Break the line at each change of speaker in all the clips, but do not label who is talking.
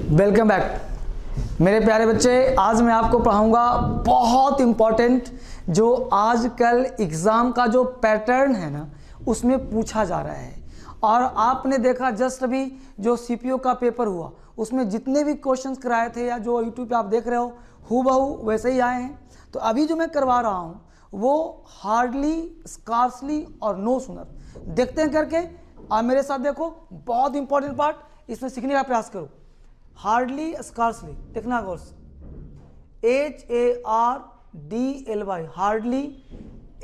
Welcome back मेरे प्यारे बच्चे। आज मैं आपको पढ़ाऊंगा बहुत इम्पॉर्टेंट जो आजकल एग्ज़ाम का जो पैटर्न है ना उसमें पूछा जा रहा है। और आपने देखा जस्ट अभी जो सीपीओ का पेपर हुआ उसमें जितने भी क्वेश्चंस कराए थे या जो यूट्यूब पे आप देख रहे हो हूबहू वैसे ही आए हैं। तो अभी जो मैं करवा रहा हूँ वो हार्डली, स्कार्सली और नो सूनर देखते हैं करके। आप मेरे साथ देखो, बहुत इंपॉर्टेंट पार्ट, इसमें सीखने का प्रयास करो। हार्डली, स्कार्सली देखना गौर से, HARDLY हार्डली,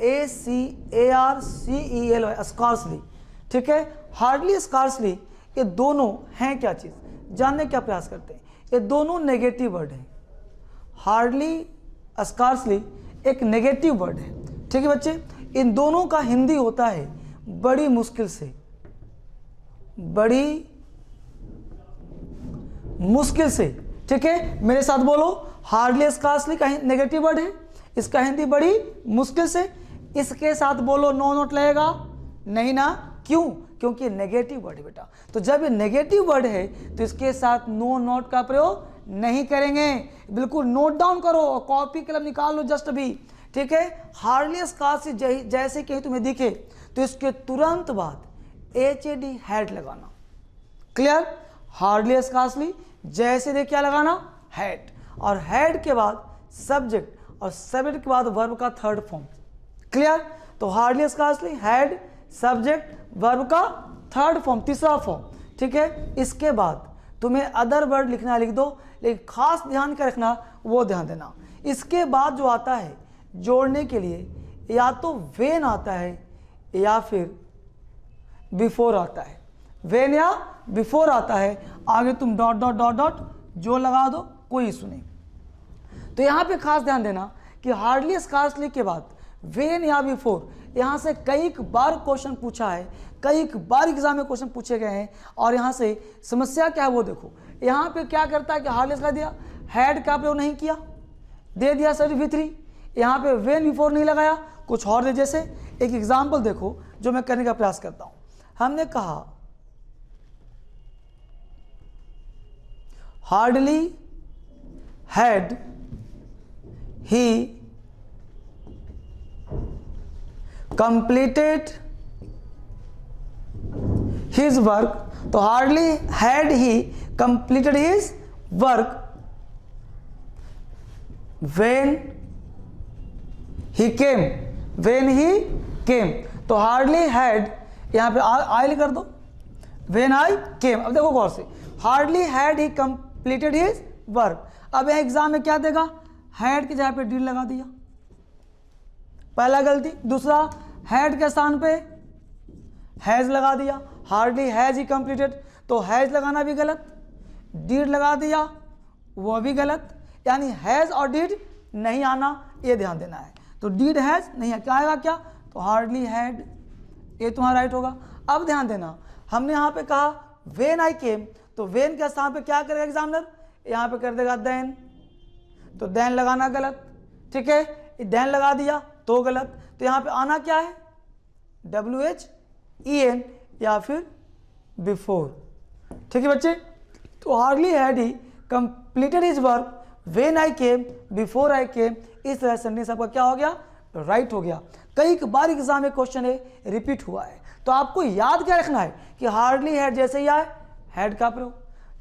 ACARCELY स्कार्सली। ठीक है, हार्डली स्कार्सली ये दोनों हैं क्या चीज़, जानने का प्रयास करते हैं। ये दोनों नेगेटिव वर्ड हैं। हार्डली, स्कार्सली एक नेगेटिव वर्ड है। ठीक है बच्चे, इन दोनों का हिंदी होता है बड़ी मुश्किल से, बड़ी मुश्किल से। ठीक है, मेरे साथ बोलो, हार्डली स्कार्सली का नेगेटिव वर्ड है, इसका हिंदी बड़ी मुश्किल से। इसके साथ बोलो नो नोट लगेगा नहीं ना, क्यों? क्योंकि नेगेटिव वर्ड है बेटा। तो जब ये नेगेटिव वर्ड है तो इसके साथ नो नोट का प्रयोग नहीं करेंगे। बिल्कुल नोट डाउन करो और कॉपी कलम निकाल लो जस्ट अभी। ठीक है, हार्डली स्कार्सली जैसे कहीं तुम्हें दिखे तो इसके तुरंत बाद HAD हैड लगाना। क्लियर? हार्डली स्कार्सली जैसे देख क्या लगाना, हैड, और हैड के बाद सब्जेक्ट और सब्जेक्ट के बाद वर्ब का थर्ड फॉर्म। क्लियर? तो hardly scarcely had, subject, verb का थर्ड फॉर्म, तीसरा फॉर्म। ठीक है, इसके बाद तुम्हें अदर वर्ड लिखना लिख दो, लेकिन खास ध्यान का रखना, वो ध्यान देना। इसके बाद जो आता है जोड़ने के लिए या तो वेन आता है या फिर बिफोर आता है। वेन या बिफोर आता है, आगे तुम डॉट डॉट डॉट डॉट जो लगा दो, कोई इशू नहीं। तो यहाँ पे खास ध्यान देना कि हार्डली स्कार्सली के बाद वेन या बिफोर, यहाँ से कई बार क्वेश्चन पूछा है, कई बार एग्जाम में क्वेश्चन पूछे गए हैं। और यहाँ से समस्या क्या है वो देखो। यहाँ पे क्या करता है कि हार्डली लगा दिया, हैड का प्रयोग नहीं किया, दे दिया V3। यहाँ पे वेन बिफोर नहीं लगाया, कुछ और दे। जैसे एक एग्जाम्पल देखो जो मैं करने का प्रयास करता हूँ। हमने कहा hardly had he completed his work, तो hardly had he completed his work when he came, तो hardly had यहाँ पे आई कर दो, when I came। अब देखो गौर से, hardly had he completed his work। अब यहाँ एग्जाम में क्या देगा, had की जगह पे did लगा दिया, पहला गलती। दूसरा, हैड के स्थान पे हैज लगा दिया, हार्डली हैज ही कंप्लीटेड, तो हैज लगाना भी गलत, डीड लगा दिया वो भी गलत। यानी हैज और डीड नहीं आना, ये ध्यान देना है। तो डीड हैज नहीं है, क्या आएगा, क्या? तो हार्डली हैड, ये तुम्हारा राइट होगा। अब ध्यान देना, हमने यहाँ पे कहा वेन आई केम, तो वेन के स्थान पे क्या करेगा एग्जामिनर, यहाँ पे कर देगा देन, तो देन लगाना गलत। ठीक है, देन लगा दिया तो गलत। तो यहाँ पे आना क्या है, WHEN या फिर बिफोर। ठीक है बच्चे, तो hardly had he completed his work when I came, before I केम, इस तरह सेंटेंस आपका क्या हो गया, राइट हो गया। कई बार एग्जाम में क्वेश्चन है रिपीट हुआ है, तो आपको याद क्या रखना है कि हार्डली हैड जैसे ही आए हैड का प्रयोग,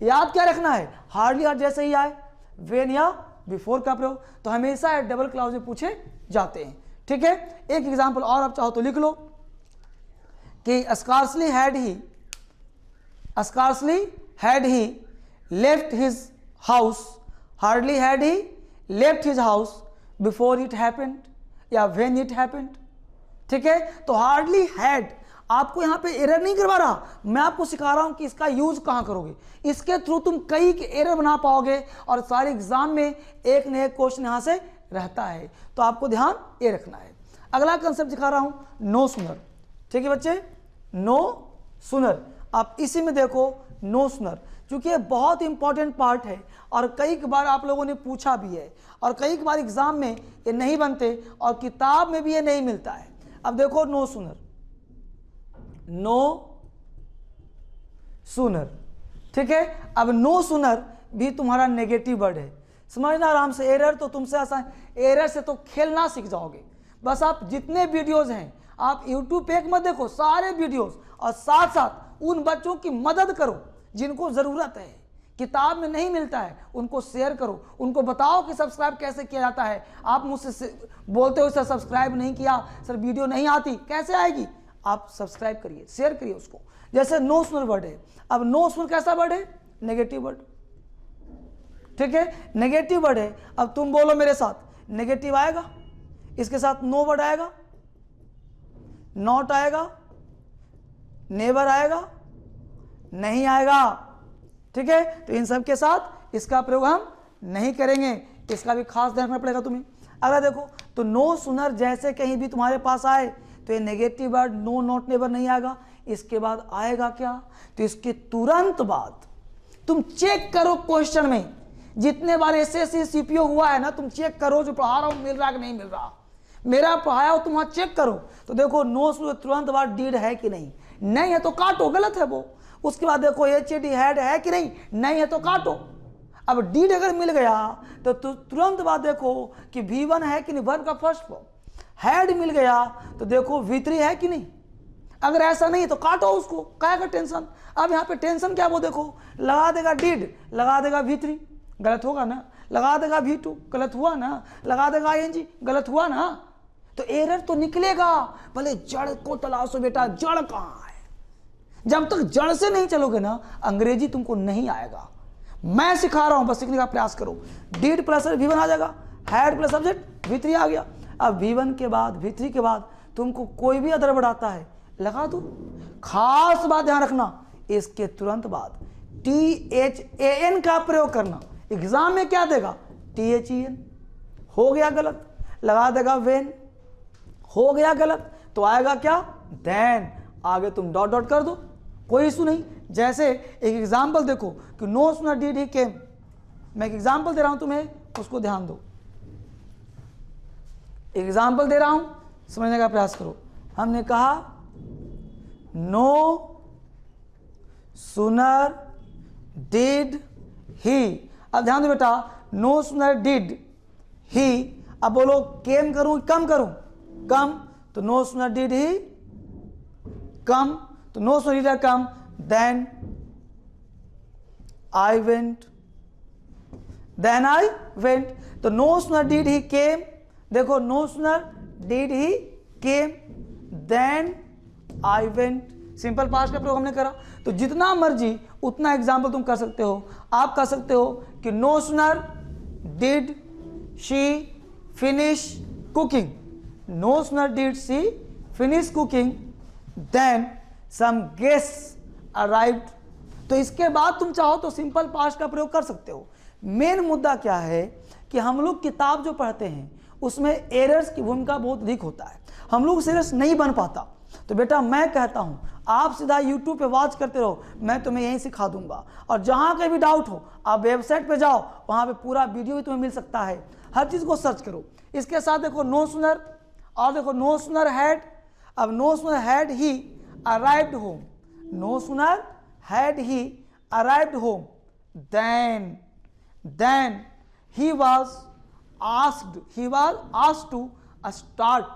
याद क्या रखना है, हार्डली हैड जैसे ही आए व्हेन या बिफोर का प्रयोग। तो हमेशा डबल क्लाउज में पूछे जाते हैं। ठीक है, एक एग्जांपल और आप चाहो तो लिख लो कि scarcely had he left his house, hardly had he left his house before it happened या व्हेन इट हैपेंड। ठीक है, तो हार्डली हैड आपको यहाँ पे एरर नहीं करवा रहा, मैं आपको सिखा रहा हूं कि इसका यूज कहां करोगे। इसके थ्रू तुम कई एरर बना पाओगे और सारे एग्जाम में एक न एक क्वेश्चन यहां से रहता है। तो आपको ध्यान ये रखना है। अगला कंसेप्ट दिखा रहा हूं, नो सूनर। ठीक है बच्चे, नो सूनर, आप इसी में देखो नो सूनर, क्योंकि ये बहुत इंपॉर्टेंट पार्ट है और कई बार आप लोगों ने पूछा भी है और कई बार एग्जाम में ये नहीं बनते और किताब में भी ये नहीं मिलता है। अब देखो नो सूनर, नो सूनर, ठीक है। अब नो सूनर भी तुम्हारा नेगेटिव वर्ड है। समझना आराम से। एरर तो तुमसे आसान, एरर से तो खेलना सीख जाओगे। बस आप जितने वीडियोस हैं आप यूट्यूब पे एक मत देखो, सारे वीडियोस, और साथ साथ उन बच्चों की मदद करो जिनको ज़रूरत है, किताब में नहीं मिलता है, उनको शेयर करो, उनको बताओ कि सब्सक्राइब कैसे किया जाता है। आप मुझसे बोलते हो सर सब्सक्राइब नहीं किया, सर वीडियो नहीं आती, कैसे आएगी? आप सब्सक्राइब करिए, शेयर करिए उसको। जैसे नो सुनर वर्ड है, अब नो सुनर कैसा वर्ड है? नेगेटिव वर्ड, ठीक है, नेगेटिव वर्ड है। अब तुम बोलो मेरे साथ, नेगेटिव आएगा, इसके साथ नो वर्ड आएगा, नॉट आएगा, नेवर आएगा, नहीं आएगा, ठीक है। तो इन सब के साथ इसका प्रयोग हम नहीं करेंगे, इसका भी खास ध्यान रखना पड़ेगा तुम्हें। अगर देखो तो नो सुनर जैसे कहीं भी तुम्हारे पास आए तो ये negative word no, not, never नहीं आएगा। इसके बाद आएगा क्या? तो इसके तुरंत बाद तुम चेक करो क्वेश्चन में, जितने बार एसएससी सीपीओ हुआ है ना, तुम चेक करो जो पढ़ा रहा हूं मिल रहा है कि नहीं मिल रहा। मेरा पढ़ाया हो तुम वहां चेक करो, तो देखो नो सुनर तुरंत बाद डीड है कि नहीं, नहीं है तो काटो, गलत है वो। उसके बाद देखो एचडी हैड है कि नहीं, नहीं है तो काटो। अब डीड अगर मिल गया तो तुरंत बाद देखो कि V1 है कि नहीं, वर्ब का फर्स्ट फॉर्म। हैड मिल गया तो देखो V3 है कि नहीं। अगर ऐसा नहीं तो काटो उसको, क्या का टेंशन। अब यहाँ पे टेंशन क्या, वो देखो लगा देगा डीड, लगा देगा V3, गलत होगा ना, लगा देगा V2, गलत हुआ ना, लगा देगा ING, गलत हुआ ना। तो एरर तो निकलेगा, भले जड़ को तलाशो बेटा, जड़ कहाँ है। जब तक जड़ से नहीं चलोगे ना, अंग्रेजी तुमको नहीं आएगा। मैं सिखा रहा हूं, बस सीखने का प्रयास करो। डीड प्लस V1 आ जाएगा, हैड प्लस सब्जेक्ट V3 आ गया। अब V1 के बाद V3 के बाद तुमको कोई भी अदर वर्ड आता है लगा दो। खास बात ध्यान रखना, इसके तुरंत बाद THAN का प्रयोग करना। एग्जाम में क्या देगा? THEN, हो गया गलत, लगा देगा वेन, हो गया गलत, तो आएगा क्या? देन। आगे तुम डॉट डॉट कर दो, कोई इशू नहीं। जैसे एक एग्जाम्पल देखो कि नो सुनर डीड ही केम, मैं एक एग्जाम्पल दे रहा हूं तुम्हें, उसको ध्यान दो। एग्जाम्पल दे रहा हूं, समझने का प्रयास करो। हमने कहा नो सुनर डिड ही। अब ध्यान दो बेटा, नो सुनर डिड ही। अब बोलो केम करूं कम करूं? कम, तो नो सुनर डिड ही कम, तो no sooner did come, then I went, then I went. तो no sooner did he came, देखो no sooner did he came, then I went. Simple past का प्रयोग हमने करा। तो जितना मर्जी उतना एग्जाम्पल तुम कर सकते हो। आप कर सकते हो कि no sooner did she finish cooking, no sooner did she finish cooking, then some guests arrived. तो इसके बाद तुम चाहो तो सिंपल पास्ट का प्रयोग कर सकते हो। मेन मुद्दा क्या है कि हम लोग किताब जो पढ़ते हैं उसमें एरर्स की भूमिका बहुत अधिक होता है, हम लोग सीरियस नहीं बन पाता। तो बेटा मैं कहता हूं आप सीधा YouTube पे वॉच करते रहो, मैं तुम्हें यहीं सिखा दूंगा। और जहां कहीं भी डाउट हो आप वेबसाइट पे जाओ, वहां पे पूरा वीडियो भी तुम्हें मिल सकता है। हर चीज को सर्च करो। इसके साथ देखो नो सुनर, और देखो नो सुनर हैड। अब no sooner had he arrived home, no sooner had he arrived home, then he was asked to start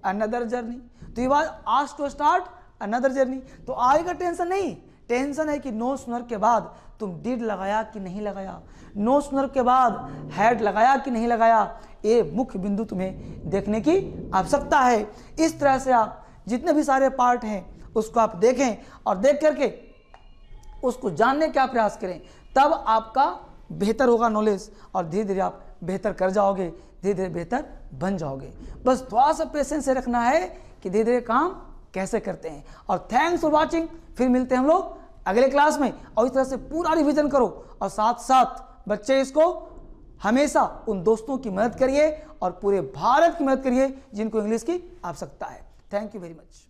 another journey। तो he was asked to start another journey। तो आगे का tension नहीं, tension है कि no सुनर के बाद तुम डिड लगाया कि नहीं लगाया, नो सुनर के बाद हैड लगाया कि नहीं लगाया। ये मुख्य बिंदु तुम्हें देखने की आवश्यकता है। इस तरह से आप जितने भी सारे पार्ट हैं उसको आप देखें और देख करके उसको जानने का प्रयास करें, तब आपका बेहतर होगा नॉलेज, और धीरे धीरे आप बेहतर कर जाओगे, धीरे धीरे बेहतर बन जाओगे। बस थोड़ा सा पेशेंस से रखना है कि धीरे धीरे काम कैसे करते हैं। और थैंक्स फॉर वॉचिंग। फिर मिलते हैं हम लोग अगले क्लास में, और इस तरह से पूरा रिवीजन करो, और साथ साथ बच्चे इसको हमेशा उन दोस्तों की मदद करिए और पूरे भारत की मदद करिए जिनको इंग्लिश की आवश्यकता है। Thank you very much.